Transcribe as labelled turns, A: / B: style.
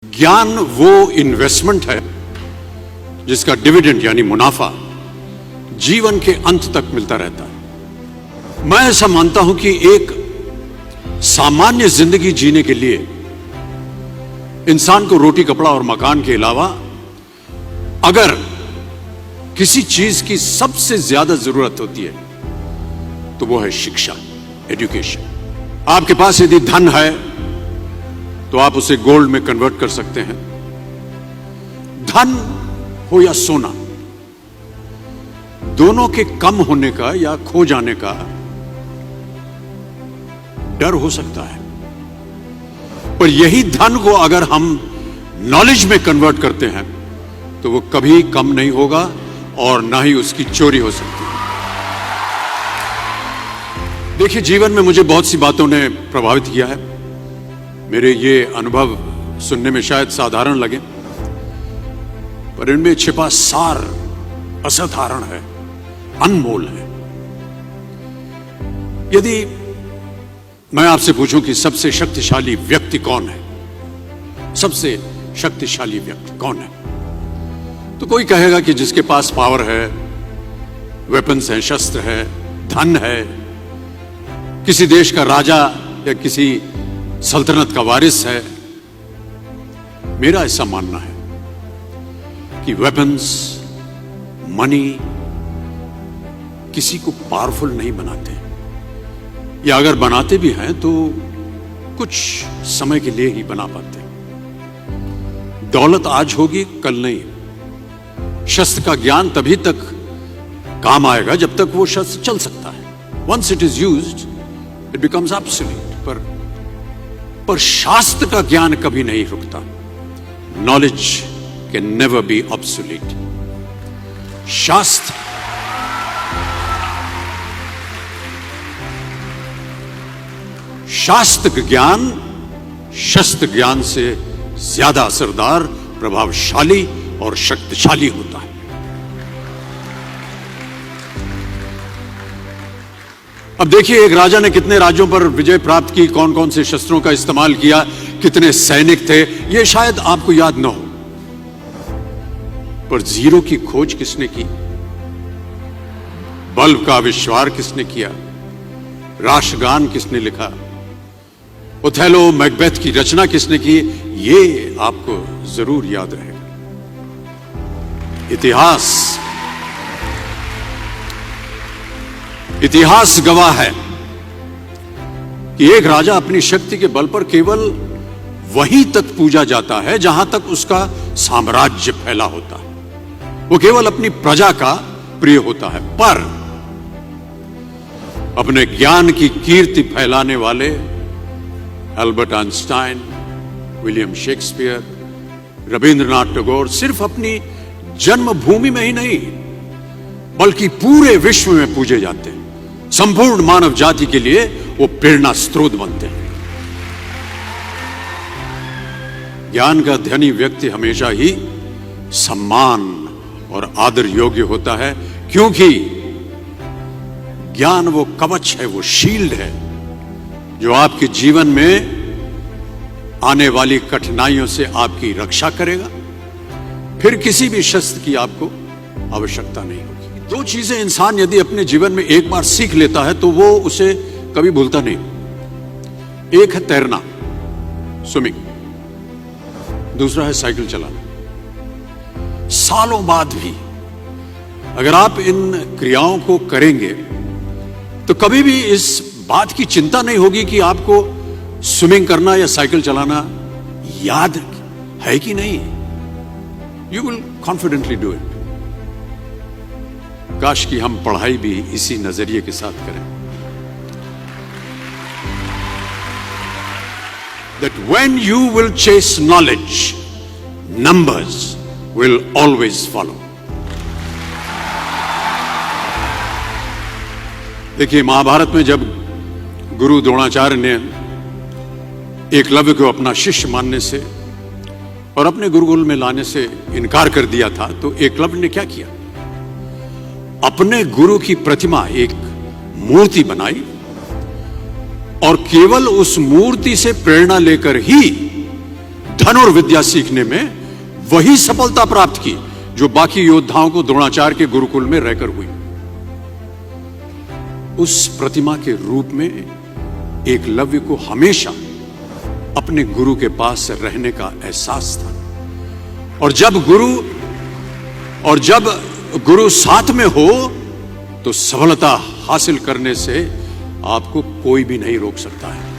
A: ज्ञान वो इन्वेस्टमेंट है जिसका डिविडेंड यानी मुनाफा जीवन के अंत तक मिलता रहता है। मैं ऐसा मानता हूं कि एक सामान्य जिंदगी जीने के लिए इंसान को रोटी कपड़ा और मकान के अलावा अगर किसी चीज की सबसे ज्यादा जरूरत होती है तो वो है शिक्षा, एजुकेशन। आपके पास यदि धन है तो आप उसे गोल्ड में कन्वर्ट कर सकते हैं। धन हो या सोना, दोनों के कम होने का या खो जाने का डर हो सकता है, पर यही धन को अगर हम नॉलेज में कन्वर्ट करते हैं तो वो कभी कम नहीं होगा और ना ही उसकी चोरी हो सकती है। देखिए, जीवन में मुझे बहुत सी बातों ने प्रभावित किया है। मेरे ये अनुभव सुनने में शायद साधारण लगे, पर इनमें छिपा सार असाधारण है, अनमोल है। यदि मैं आपसे पूछूं कि सबसे शक्तिशाली व्यक्ति कौन है, सबसे शक्तिशाली व्यक्ति कौन है, तो कोई कहेगा कि जिसके पास पावर है, वेपन्स हैं, शस्त्र है, धन है, किसी देश का राजा या किसी सल्तनत का वारिस है। मेरा ऐसा मानना है कि वेपन्स, मनी किसी को पावरफुल नहीं बनाते, या अगर बनाते भी हैं तो कुछ समय के लिए ही बना पाते। दौलत आज होगी, कल नहीं। शस्त्र का ज्ञान तभी तक काम आएगा जब तक वो शस्त्र चल सकता है। Once it is used it becomes obsolete. पर शास्त्र का ज्ञान कभी नहीं रुकता। Knowledge can never be obsolete. शास्त्र ज्ञान शस्त्र ज्ञान से ज्यादा असरदार, प्रभावशाली और शक्तिशाली होता है। अब देखिए, एक राजा ने कितने राज्यों पर विजय प्राप्त की, कौन कौन से शस्त्रों का इस्तेमाल किया, कितने सैनिक थे, यह शायद आपको याद न हो, पर जीरो की खोज किसने की, बल्ब का आविष्कार किसने किया, राष्ट्रगान किसने लिखा, ओथेलो मैकबेथ की रचना किसने की, ये आपको जरूर याद रहेगा। इतिहास गवाह है कि एक राजा अपनी शक्ति के बल पर केवल वहीं तक पूजा जाता है जहां तक उसका साम्राज्य फैला होता है। वो केवल अपनी प्रजा का प्रिय होता है। पर अपने ज्ञान की कीर्ति फैलाने वाले Albert Einstein, William Shakespeare, Rabindranath Tagore सिर्फ अपनी जन्मभूमि में ही नहीं बल्कि पूरे विश्व में पूजे जाते हैं। संपूर्ण मानव जाति के लिए वो प्रेरणा स्रोत बनते हैं। ज्ञान का धनी व्यक्ति हमेशा ही सम्मान और आदर योग्य होता है, क्योंकि ज्ञान वो कवच है, वो शील्ड है जो आपके जीवन में आने वाली कठिनाइयों से आपकी रक्षा करेगा। फिर किसी भी शस्त्र की आपको आवश्यकता नहीं होगी। दो चीजें इंसान यदि अपने जीवन में एक बार सीख लेता है तो वो उसे कभी भूलता नहीं। एक है तैरना, स्विमिंग, दूसरा है साइकिल चलाना। सालों बाद भी अगर आप इन क्रियाओं को करेंगे तो कभी भी इस बात की चिंता नहीं होगी कि आपको स्विमिंग करना या साइकिल चलाना याद है कि नहीं। You will confidently do it. काश कि हम पढ़ाई भी इसी नजरिए के साथ करें, that when you will chase knowledge, numbers will always follow. देखिए, महाभारत में जब गुरु द्रोणाचार्य ने एकलव्य को अपना शिष्य मानने से और अपने गुरुकुल में लाने से इनकार कर दिया था, तो एकलव्य ने क्या किया, अपने गुरु की प्रतिमा, एक मूर्ति बनाई और केवल उस मूर्ति से प्रेरणा लेकर ही धनुर्विद्या सीखने में वही सफलता प्राप्त की जो बाकी योद्धाओं को द्रोणाचार्य के गुरुकुल में रहकर हुई। उस प्रतिमा के रूप में एकलव्य को हमेशा अपने गुरु के पास रहने का एहसास था। और जब गुरु साथ में हो तो सफलता हासिल करने से आपको कोई भी नहीं रोक सकता है।